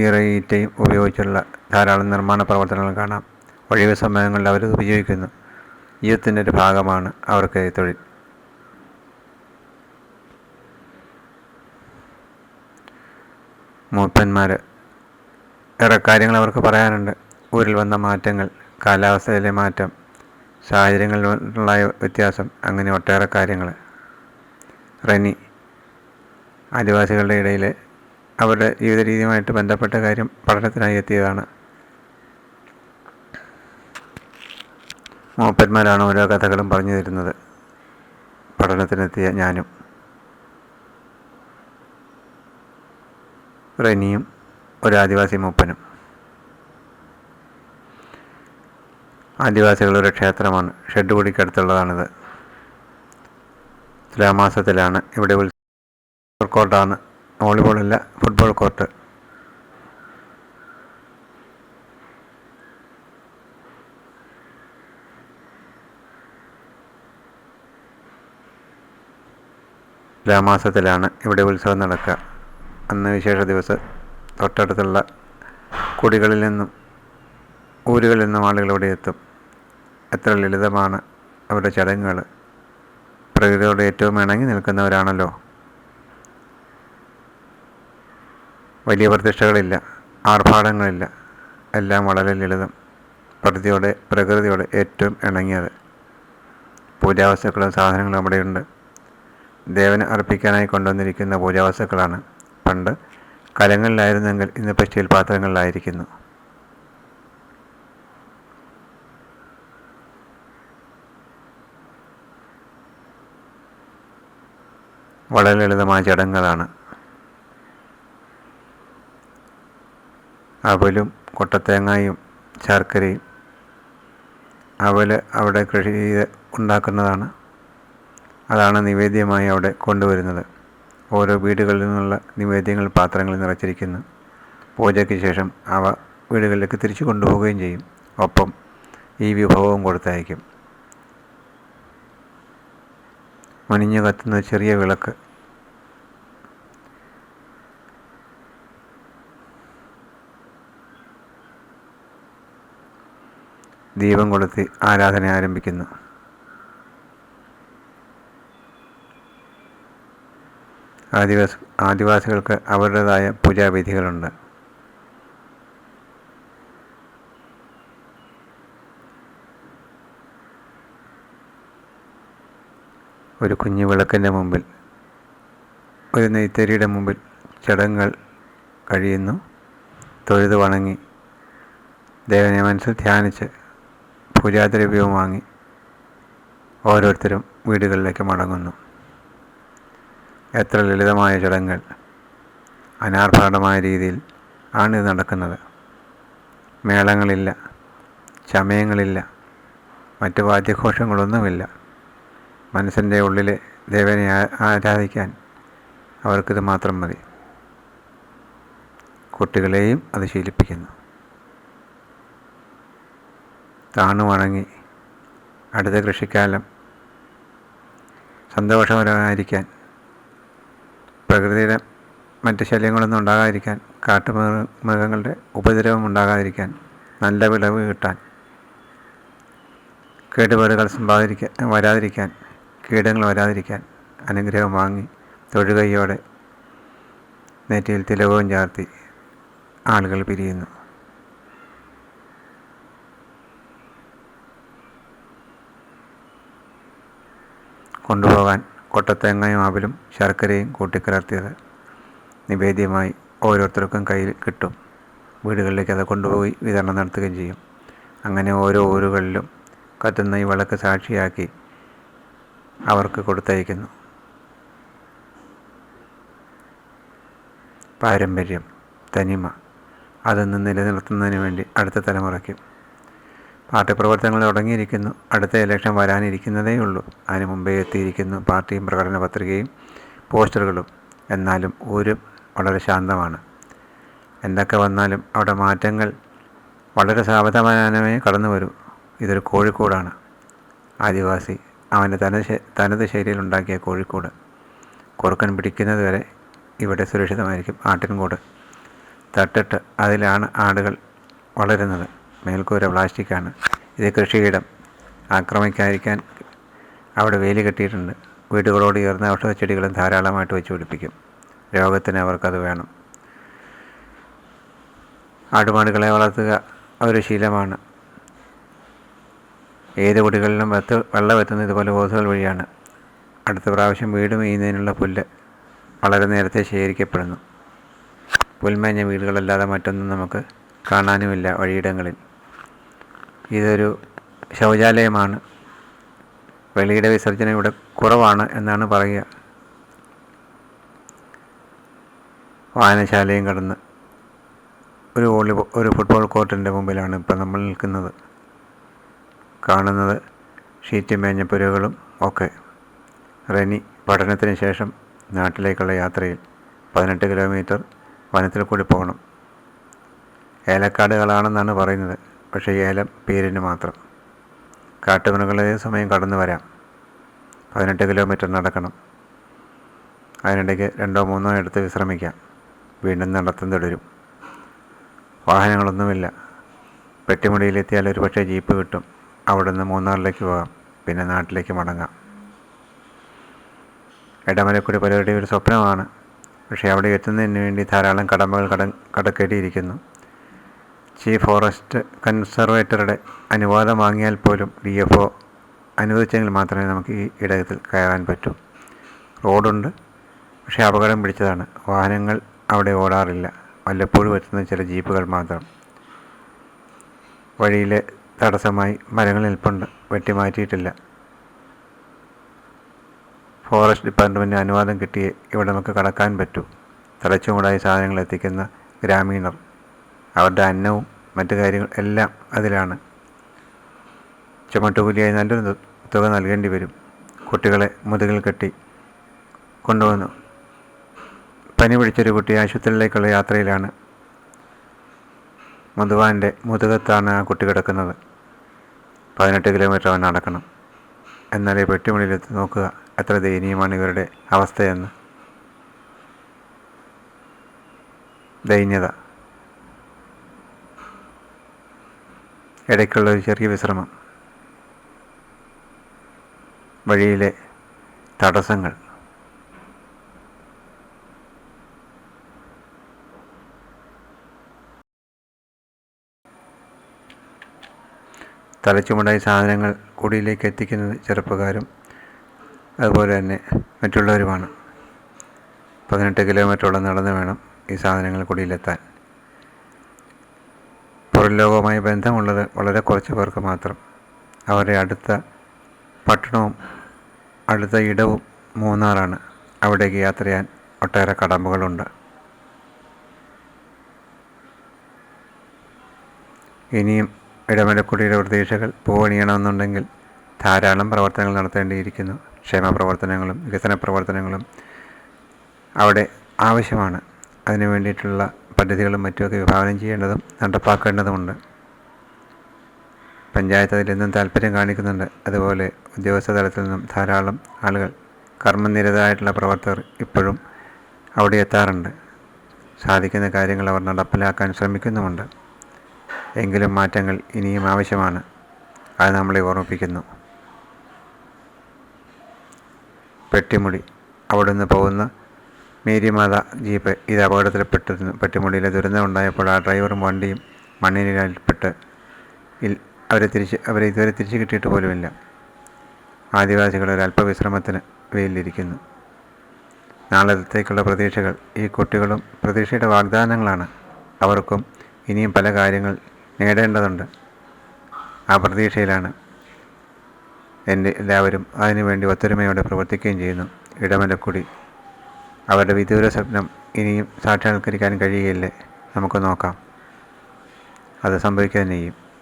ഈറയും ഉപയോഗിച്ചുള്ള ധാരാളം നിർമ്മാണ പ്രവർത്തനങ്ങൾ കാണാം. ഒഴിവ് സമയങ്ങളിൽ അവരത് ഉപയോഗിക്കുന്നു. ജീവിതത്തിൻ്റെ ഒരു ഭാഗമാണ് അവർക്ക് തൊഴിൽ. മൂപ്പന്മാർ ഏറെ കാര്യങ്ങൾ അവർക്ക് പറയാനുണ്ട്. ഊരിൽ വന്ന മാറ്റങ്ങൾ, കാലാവസ്ഥയിലെ മാറ്റം, സാഹചര്യങ്ങളിലുള്ള വ്യത്യാസം, അങ്ങനെ ഒട്ടേറെ കാര്യങ്ങൾ. റെനി ആദിവാസികളുടെ ഇടയിൽ അവരുടെ ജീവിത രീതിയുമായിട്ട് ബന്ധപ്പെട്ട കാര്യം പഠനത്തിനായി എത്തിയതാണ്. മൂപ്പന്മാരാണ് ഓരോ കഥകളും പറഞ്ഞു തരുന്നത്. പഠനത്തിനെത്തിയ ഞാനും റെനിയും ഒരു ആദിവാസി മൂപ്പനും. ആദിവാസികളുടെ ക്ഷേത്രമാണ്. ഷെഡ് കുടിക്കടുത്തുള്ളതാണിത്. തുലാമാസത്തിലാണ് ഇവിടെ ഫുട്ബോൾ കോർട്ടാണ്. വോളിബോളല്ല, ഫുട്ബോൾ കോർട്ട്. തുലാമാസത്തിലാണ് ഇവിടെ ഉത്സവം നടക്കുക. അന്ന് വിശേഷ ദിവസം തൊട്ടടുത്തുള്ള കുടികളിൽ നിന്നും ഊരുകളിൽ നിന്നും ആളുകൾ ഇവിടെ എത്തും. എത്ര ലളിതമാണ് അവരുടെ ചടങ്ങുകൾ. പ്രകൃതിയോട് ഏറ്റവും ഇണങ്ങി നിൽക്കുന്നവരാണല്ലോ. വലിയ പ്രതിഷ്ഠകളില്ല, ആർഭാടങ്ങളില്ല, എല്ലാം വളരെ ലളിതം. പ്രകൃതിയോട് ഏറ്റവും ഇണങ്ങിയത്. പൂജാവസ്തുക്കളും സാധനങ്ങളും അവിടെയുണ്ട്. ദേവന് അർപ്പിക്കാനായി കൊണ്ടുവന്നിരിക്കുന്ന പൂജാവസ്തുക്കളാണ്. പണ്ട് കലങ്ങളിലായിരുന്നെങ്കിൽ ഇന്നിപ്പോൾ സ്റ്റീൽ പാത്രങ്ങളിലായിരിക്കുന്നു. വളരെ ലളിതമായ ചടങ്ങുകളാണ്. അവലും കൊട്ടത്തേങ്ങയും ശർക്കരയും. അവൽ അവിടെ കൃഷി ചെയ്ത് ഉണ്ടാക്കുന്നതാണ്. അതാണ് നിവേദ്യമായി അവിടെ കൊണ്ടുവരുന്നത്. ഓരോ വീടുകളിൽ നിന്നുള്ള നിവേദ്യങ്ങൾ പാത്രങ്ങളിൽ നിറച്ചിരിക്കുന്നു. പൂജയ്ക്ക് ശേഷം അവ വീടുകളിലേക്ക് തിരിച്ചു കൊണ്ടുപോവുകയും ചെയ്യും. ഒപ്പം ഈ വിഭവവും കൊടുത്തയക്കും. മണിഞ്ഞു കത്തുന്ന ചെറിയ വിളക്ക്. ദീപം കൊളുത്തി ആരാധന ആരംഭിക്കുന്നു. ആദിവാസികൾക്ക് അവരുടേതായ പൂജാവിധികളുണ്ട്. ഒരു കുഞ്ഞു വിളക്കിൻ്റെ മുമ്പിൽ, ഒരു നെയ്ത്തരിയുടെ മുമ്പിൽ ചടങ്ങുകൾ കഴിയുന്നു. തൊഴുത് വണങ്ങി ദേവനെ മനസ്സിൽ ധ്യാനിച്ച് പൂജാദ്രവ്യവും വാങ്ങി ഓരോരുത്തരും വീടുകളിലേക്ക് മടങ്ങുന്നു. എത്ര ലളിതമായ ചടങ്ങുകൾ! അനാർഭാടമായ രീതിയിൽ ആണ് ഇത് നടക്കുന്നത്. മേളങ്ങളില്ല, ചമയങ്ങളില്ല, മറ്റു വാദ്യഘോഷങ്ങളൊന്നുമില്ല. മനസ്സിൻ്റെ ഉള്ളിലെ ദേവനെ ആരാധിക്കാൻ അവർക്കിത് മാത്രം മതി. കുട്ടികളെയും അത് ശീലിപ്പിക്കുന്നു. താണു വണങ്ങി അടുത്ത കൃഷിക്കാലം സന്തോഷകരമായിരിക്കാൻ, പ്രകൃതിയുടെ മറ്റ് ശല്യങ്ങളൊന്നും ഉണ്ടാകാതിരിക്കാൻ, കാട്ടുമൃഗങ്ങളുടെ ഉപദ്രവം ഉണ്ടാകാതിരിക്കാൻ, നല്ല വിളവ് കിട്ടാൻ, കേടുപാടുകൾ വരാതിരിക്കാൻ, കീടങ്ങൾ വരാതിരിക്കാൻ അനുഗ്രഹം വാങ്ങി തൊഴുകൈയോടെ നെറ്റിയിൽ തിലകവും ചാർത്തി ആളുകൾ പിരിയുന്നു. കൊണ്ടുപോകാൻ കൊട്ടത്തേങ്ങയും അവലും ശർക്കരയും കൂട്ടിക്കലർത്തിയത് നിവേദ്യമായി ഓരോരുത്തർക്കും കയ്യിൽ കിട്ടും. വീടുകളിലേക്ക് അത് കൊണ്ടുപോയി വിതരണം നടത്തുകയും ചെയ്യും. അങ്ങനെ ഓരോ ഊരുകളിലും കത്തുന്ന ഈ വിളക്ക് സാക്ഷിയാക്കി അവർക്ക് കൊടുത്തയക്കുന്നു. പാരമ്പര്യം, തനിമ അതൊന്ന് നിലനിർത്തുന്നതിന് വേണ്ടി അടുത്ത തലമുറയ്ക്കും. പാർട്ടി പ്രവർത്തനങ്ങൾ തുടങ്ങിയിരിക്കുന്നു. അടുത്ത ഇലക്ഷൻ വരാനിരിക്കുന്നതേ ഉള്ളൂ. അതിന് മുമ്പേ എത്തിയിരിക്കുന്നു പാർട്ടിയും പ്രകടന പത്രികയും പോസ്റ്ററുകളും. എന്നാലും ഊരും വളരെ ശാന്തമാണ്. എന്തൊക്കെ വന്നാലും അവിടെ മാറ്റങ്ങൾ വളരെ സാവധാനമേ കടന്നു വരൂ. ഇതൊരു കോഴിക്കോടാണ്. ആദിവാസി അവൻ്റെ തനത് ശൈലിയിലുണ്ടാക്കിയ കോഴിക്കോട്. കുറുക്കൻ പിടിക്കുന്നത് വരെ ഇവിടെ സുരക്ഷിതമായിരിക്കും. ആട്ടിൻകൂട് തട്ടിട്ട് അതിലാണ് ആടുകൾ വളരുന്നത്. മേൽക്കൂര പ്ലാസ്റ്റിക്കാണ്. ഇത് കൃഷിയിടം ആക്രമിക്കാതിരിക്കാൻ അവിടെ വേലി കെട്ടിയിട്ടുണ്ട്. വീടുകളോട് ചേർന്ന് ഔഷധച്ചെടികളും ധാരാളമായിട്ട് വെച്ച് പിടിപ്പിക്കും. രോഗത്തിന് അവർക്കത് വേണം. ആടുമാടുകളെ വളർത്തുക ഒരു ശീലമാണ്. ഏത് കുടികളിലും വെള്ളം എത്തുന്നത് ഇതുപോലെ ഹോസുകൾ വഴിയാണ്. അടുത്ത പ്രാവശ്യം വീട് മേയുന്നതിനുള്ള പുല്ല് വളരെ നേരത്തെ ശേഖരിക്കപ്പെടുന്നു. പുൽമേഞ്ഞ വീടുകളല്ലാതെ മറ്റൊന്നും നമുക്ക് കാണാനുമില്ല വഴിയിടങ്ങളിൽ. ഇതൊരു ശൗചാലയമാണ്. വെളിയുടെ വിസർജനം ഇവിടെ കുറവാണ് എന്നാണ് പറയുക. വായനശാലയും കടന്ന് ഒരു ഫുട്ബോൾ കോർട്ടിൻ്റെ മുമ്പിലാണ് ഇപ്പോൾ നമ്മൾ നിൽക്കുന്നത്. കാണുന്നത് ഷീറ്റ് മേഞ്ഞപ്പുരകളും ഒക്കെ. റെനി പഠനത്തിന് ശേഷം നാട്ടിലേക്കുള്ള യാത്രയിൽ 18 കിലോമീറ്റർ വനത്തിൽ കൂടി പോകണം. ഏലക്കാടുകളാണെന്നാണ് പറയുന്നത്. പക്ഷേ ഏലം പേരിന് മാത്രം. കാട്ടുമൃഗങ്ങൾ ഏത് സമയം കടന്നു വരാം. 18 കിലോമീറ്റർ നടക്കണം. അതിനിടയ്ക്ക് 2-3 എടുത്ത് വിശ്രമിക്കാം. വീണ്ടും നടത്തം തുടരും. വാഹനങ്ങളൊന്നുമില്ല. പെട്ടിമുടിയിലെത്തിയാൽ ഒരു പക്ഷേ ജീപ്പ് കിട്ടും. അവിടെ നിന്ന് മൂന്നാറിലേക്ക് പോകാം. പിന്നെ നാട്ടിലേക്ക് മടങ്ങാം. ഇടമലക്കുടി പലരുടെയും ഒരു സ്വപ്നമാണ്. പക്ഷേ അവിടെ എത്തുന്നതിന് വേണ്ടി ധാരാളം കടമ്പകൾ കടക്കേണ്ടിയിരിക്കുന്നു. ചീഫ് ഫോറസ്റ്റ് കൺസർവേറ്ററുടെ അനുവാദം വാങ്ങിയാൽ പോലും DFO അനുവദിച്ചെങ്കിൽ മാത്രമേ നമുക്ക് ഈ ഇടത്തിൽ കയറാൻ പറ്റൂ. റോഡുണ്ട്, പക്ഷേ അപകടം പിടിച്ചതാണ്. വാഹനങ്ങൾ അവിടെ ഓടാറില്ല. വല്ലപ്പോഴും എത്തുന്ന ചില ജീപ്പുകൾ മാത്രം. വഴിയിലെ തടസ്സമായി മരങ്ങൾ നിൽപ്പുണ്ട്. വെട്ടിമാറ്റിയിട്ടില്ല. ഫോറസ്റ്റ് ഡിപ്പാർട്ട്മെൻറ്റിന് അനുവാദം കിട്ടിയേ ഇവിടെ നമുക്ക് കടക്കാൻ പറ്റൂ. തലച്ചുമൂടായി സാധനങ്ങൾ എത്തിക്കുന്ന ഗ്രാമീണർ, അവരുടെ അന്നവും മറ്റു കാര്യങ്ങൾ എല്ലാം അതിലാണ്. ചുമട്ടുകൂലിയായി നല്ലൊരു തുക നൽകേണ്ടി വരും. കുട്ടികളെ മുതുകിൽ കെട്ടി കൊണ്ടുവന്നു. പനി പിടിച്ചൊരു കുട്ടി ആശുപത്രിയിലേക്കുള്ള യാത്രയിലാണ്. മുതുവാൻ്റെ മുതുകത്താണ് ആ കുട്ടി കിടക്കുന്നത്. 18 കിലോമീറ്റർ അവൻ നടക്കണം. എന്നാലേ പെട്ടിമുടിയിലെത്തി. നോക്കുക എത്ര ദയനീയമാണ് ഇവരുടെ അവസ്ഥയെന്ന്. ദൈന്യത. ഇടയ്ക്കുള്ള ഒരു ചെറിയ വിശ്രമം. വഴിയിലെ തടസ്സങ്ങൾ. തലച്ചുമടായി സാധനങ്ങൾ കുടിയിലേക്ക് എത്തിക്കുന്നത് ചെറുപ്പക്കാരും അതുപോലെ തന്നെ മറ്റുള്ളവരുമാണ്. 18 കിലോമീറ്ററോളം നടന്ന് വേണം ഈ സാധനങ്ങൾ കുടിയിലെത്താൻ. പുറം ലോകവുമായി ബന്ധമുള്ളത് വളരെ കുറച്ച് പേർക്ക് മാത്രം. അവരുടെ അടുത്ത പട്ടണവും അടുത്ത ഇടവും മൂന്നാറാണ്. അവിടേക്ക് യാത്ര ചെയ്യാൻ ഒട്ടേറെ കടമ്പകളുണ്ട്. ഇനിയും ഇടമലക്കുടിയുടെ പ്രതീക്ഷകൾ പൂവണിയണമെന്നുണ്ടെങ്കിൽ ധാരാളം പ്രവർത്തനങ്ങൾ നടത്തേണ്ടിയിരിക്കുന്നു. ക്ഷേമ പ്രവർത്തനങ്ങളും വികസന പ്രവർത്തനങ്ങളും അവിടെ ആവശ്യമാണ്. അതിനു വേണ്ടിയിട്ടുള്ള പദ്ധതികളും മറ്റുമൊക്കെ വിഭാവനം ചെയ്യേണ്ടതും നടപ്പാക്കേണ്ടതുമുണ്ട്. പഞ്ചായത്ത് അതിലെന്നും താല്പര്യം കാണിക്കുന്നുണ്ട്. അതുപോലെ ഉദ്യോഗസ്ഥ തലത്തിൽ നിന്നും ധാരാളം ആളുകൾ, കർമ്മനിരതരായിട്ടുള്ള പ്രവർത്തകർ ഇപ്പോഴും അവിടെ എത്താറുണ്ട്. സാധിക്കുന്ന കാര്യങ്ങൾ അവർ നടപ്പിലാക്കാൻ ശ്രമിക്കുന്നുമുണ്ട്. എങ്കിലും മാറ്റങ്ങൾ ഇനിയും ആവശ്യമാണ്. അത് നമ്മളെ ഓർമ്മിപ്പിക്കുന്നു. പെട്ടിമുടി അവിടുന്ന് പോകുന്ന മേരിമാത ജീപ്പ് ഇത് അപകടത്തിൽപ്പെട്ടിരുന്നു. പെട്ടിമുടിയിലെ ദുരന്തമുണ്ടായപ്പോൾ ആ ഡ്രൈവറും വണ്ടിയും മണ്ണിനിരയിൽപ്പെട്ട് അവരെ ഇതുവരെ തിരിച്ചു കിട്ടിയിട്ട് പോലുമില്ല. ആദിവാസികൾ ഒരു അല്പവിശ്രമത്തിന് വെയിലിരിക്കുന്നു. നാളത്തേക്കുള്ള പ്രതീക്ഷകൾ. ഈ കുട്ടികളും പ്രതീക്ഷയുടെ വാഗ്ദാനങ്ങളാണ്. അവർക്കും ഇനിയും പല കാര്യങ്ങൾ നേടേണ്ടതുണ്ട്. ആ പ്രതീക്ഷയിലാണ് എല്ലാവരും. അതിനുവേണ്ടി ഒത്തൊരുമയോടെ പ്രവർത്തിക്കുകയും ചെയ്യുന്നു. ഇടമലക്കുടി അവരുടെ വിദൂര സ്വപ്നം ഇനിയും സാക്ഷാത്കരിക്കാൻ കഴിയുകയില്ലേ? നമുക്ക് നോക്കാം. അത് സംഭവിക്കുക തന്നെ ചെയ്യും.